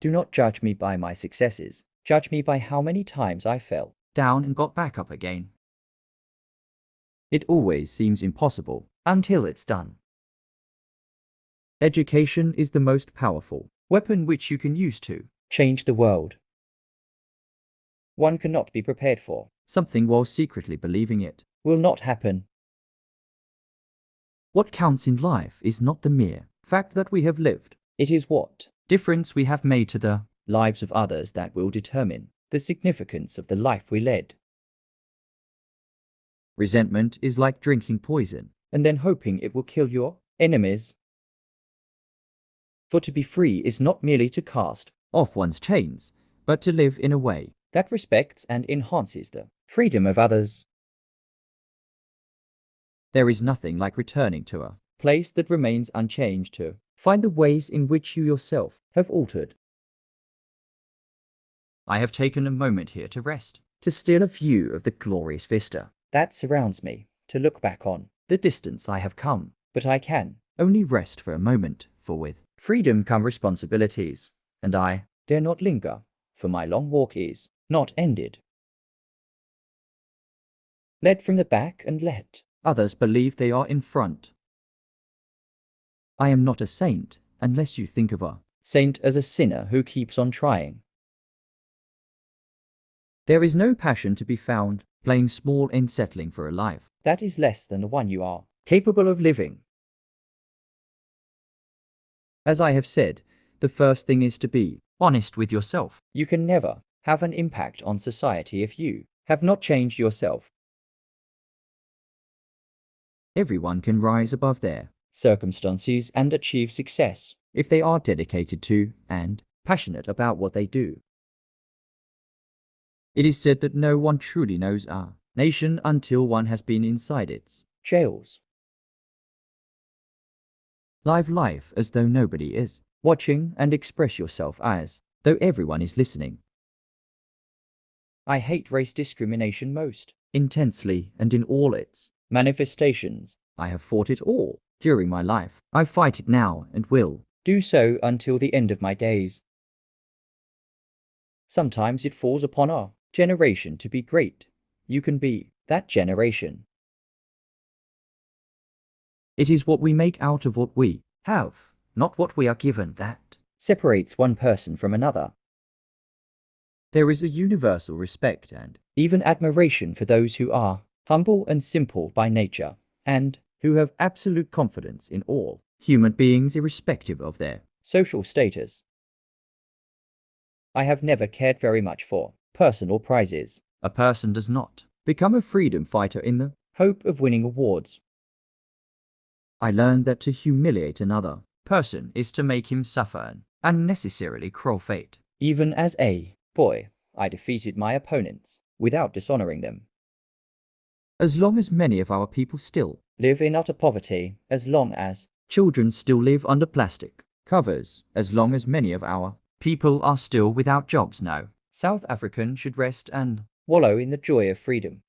Do not judge me by my successes. Judge me by how many times I fell down and got back up again. It always seems impossible until it's done. Education is the most powerful weapon which you can use to change the world. One cannot be prepared for something while secretly believing it will not happen. What counts in life is not the mere fact that we have lived. It is what difference we have made to the lives of others that will determine the significance of the life we led. Resentment is like drinking poison and then hoping it will kill your enemies. For to be free is not merely to cast off one's chains, but to live in a way that respects and enhances the freedom of others. There is nothing like returning to a place that remains unchanged to find the ways in which you yourself have altered. I have taken a moment here to rest, to steal a view of the glorious vista that surrounds me, to look back on the distance I have come, but I can only rest for a moment, for with freedom come responsibilities, and I dare not linger, for my long walk is not ended. Led from the back and let others believe they are in front. I am not a saint unless you think of a saint as a sinner who keeps on trying. There is no passion to be found playing small and settling for a life that is less than the one you are capable of living. As I have said, the first thing is to be honest with yourself. You can never have an impact on society if you have not changed yourself. Everyone can rise above their circumstances and achieve success if they are dedicated to and passionate about what they do. It is said that no one truly knows a nation until one has been inside its jails. Live life as though nobody is watching and express yourself as though everyone is listening. I hate race discrimination most intensely and in all its manifestations. I have fought it all during my life. I fight it now and will do so until the end of my days. Sometimes it falls upon our generation to be great. You can be that generation. It is what we make out of what we have, not what we are given, that separates one person from another. There is a universal respect and even admiration for those who are humble and simple by nature, and who have absolute confidence in all human beings irrespective of their social status. I have never cared very much for personal prizes. A person does not become a freedom fighter in the hope of winning awards. I learned that to humiliate another person is to make him suffer an unnecessarily cruel fate. Even as a boy, I defeated my opponents without dishonoring them. As long as many of our people still live in utter poverty, as long as children still live under plastic covers, as long as many of our people are still without jobs now, South Africans should rest and wallow in the joy of freedom.